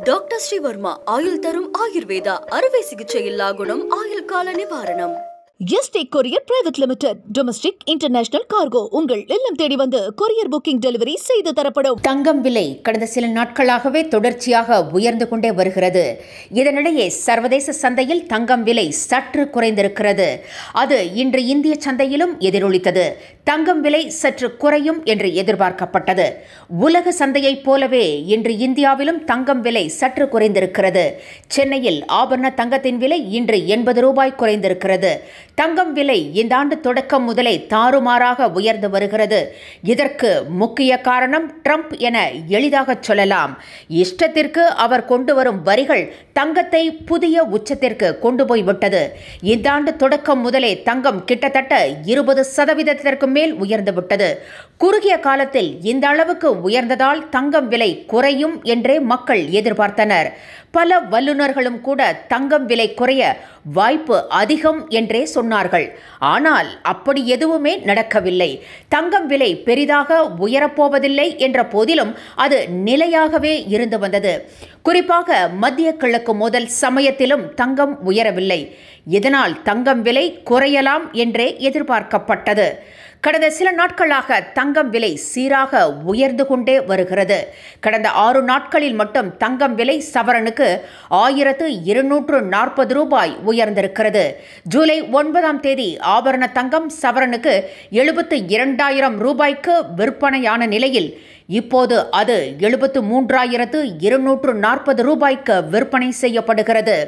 Doctor Sreevarma ஆயுள் தரும் ஆயுர்வேதா அறுவை சிகிச்சை இல்லா குணம் ஆயுள் கால நிவாரணம். Yesterday courier private limited domestic international cargo உங்கள் இல்லம் தேடி வந்து கொரியர் புக்கிங் டெலிவரி செய்து தரப்படும். தங்கம் விலை கடந்த சில நாட்களாகவே தொடர்ச்சியாக உயர்ந்து கொண்டே வருகிறது. இதனிடையே சர்வதேச சந்தையில் தங்கம் விலை சற்று குறைந்திருக்கிறது. அது இன்று இந்திய சந்தையிலும் எதிரொலித்தது. தங்கம் விலை சற்று குறையும் என்று எதிர்பார்க்கப்பட்டது. உலக சந்தையைப் போலவே இன்று இந்தியாவிலும் தங்கம் விலை சற்று குறைந்திருக்கிறது. சென்னையில் ஆபரண தங்கத்தின் விலை இன்று 80 ரூபாய் குறைந்திருக்கிறது. தங்கம் விலை இந்த ஆண்டு தொடக்கம் முதலே தாறுமாறாக உயர்ந்து வருகிறது. இதற்கு முக்கிய காரணம் ட்ரம்ப் என எளிதாக சொல்லலாம். இஷ்டத்திற்கு அவர் கொண்டு வரும் வரிகள் தங்கத்தை புதிய உச்சத்திற்கு கொண்டு போய்விட்டது. இந்த ஆண்டு தொடக்கம் முதலே தங்கம் கிட்டத்தட்ட 20% மேல் உயர்ந்துவிட்டது. குறுகிய காலத்தில் இந்த அளவுக்கு உயர்ந்ததால் தங்கம் விலை குறையும் என்றே மக்கள் எதிர்பார்த்தனர். பல வல்லுநர்களும் கூட தங்கம் விலை குறைய வாய்ப்பு அதிகம் என்றே சொன்னார்கள். ஆனால் அப்படி எதுவுமே நடக்கவில்லை. தங்கம் விலை பெரிதாக உயரப்போவதில்லை என்ற போதிலும் அது நிலையாகவே இருந்து வந்தது. குறிப்பாக மத்திய கிழக்கு மோதல் சமயத்திலும் தங்கம் உயரவில்லை. இதனால் தங்கம் விலை குறையலாம் என்றே எதிர்பார்க்கப்பட்டது. கடந்த சில நாட்களாக தங்கம் விலை சீராக உயர்ந்து கொண்டே வருகிறது. கடந்த 6 நாட்களில் மட்டும் தங்கம் விலை சவரனுக்கு 1240 ரூபாய் உயர்ந்திருக்கிறது. ஜூலை 9ஆம் தேதி ஆபரண தங்கம் சவரனுக்கு 72,000 ரூபாய்க்கு விற்பனையான நிலையில் இப்போது அது 73,240 ரூபாய்க்கு விற்பனை செய்யப்படுகிறது.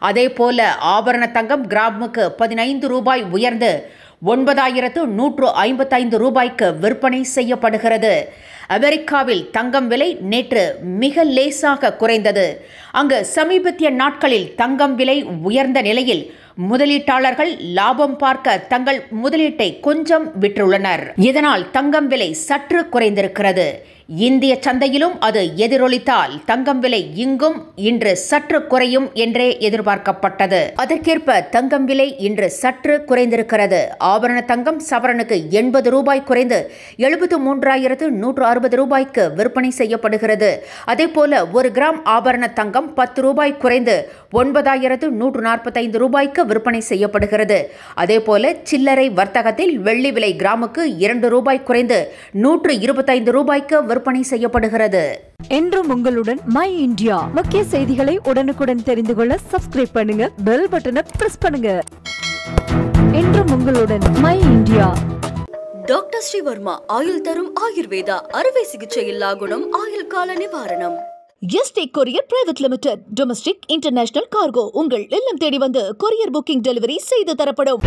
அதேபோல ஆபரண தங்கம் கிராமுக்கு 15 ரூபாய் உயர்ந்து 9,155 ரூபாய்க்கு விற்பனை செய்யப்படுகிறது. அமெரிக்காவில் தங்கம் விலை நேற்று மிக லேசாக குறைந்தது. அங்கு சமீபத்திய நாட்களில் தங்கம் விலை உயர்ந்த நிலையில் முதலீட்டாளர்கள் லாபம் பார்க்க தங்கள் முதலீட்டை கொஞ்சம் விற்றுள்ளனர். இதனால் தங்கம் விலை சற்று குறைந்திருக்கிறது. இந்திய சந்தையிலும் அது எதிரொலித்தால் தங்கம் விலை இங்கும் இன்று சற்று குறையும் என்றே எதிர்பார்க்கப்பட்டது. அதற்கேற்ப தங்கம் விலை இன்று சற்று குறைந்திருக்கிறது. ஆபரண தங்கம் சவரனுக்கு 80 ரூபாய் குறைந்து 73,160 ரூபாய்க்கு விற்பனை செய்யப்படுகிறது. அதேபோல 1 கிராம் ஆபரண தங்கம் 10 ரூபாய் குறைந்து 9,145 ரூபாய்க்கு விற்பனை செய்யப்படுகிறது. அதேபோல சில்லறை வர்த்தகத்தில் வெள்ளி விலை கிராமுக்கு 2 ரூபாய் குறைந்து 125 ரூபாய்க்கு விற்பனை செய்யப்படுகிறது. என்றும் உங்களுடன் மை இந்தியா. முக்கிய செய்திகளை உடனுக்குடன் தெரிந்து கொள்ள சப்ஸ்கிரைப் பண்ணுங்க, பெல் பட்டனை பிரஸ் பண்ணுங்க. என்றும் உங்களுடன் மை இந்தியா. டாக்டர் ஸ்ரீவர்மா ஆயுள் தரும் ஆயுர்வேதா அறுவை சிகிச்சை இல்லா குணம் ஆயுள் கால நிவாரணம். Yesterday courier private limited domestic international cargo உங்கள் இல்லம் தேடி வந்து கொரியர் புக்கிங் டெலிவரி செய்து தரப்படும்.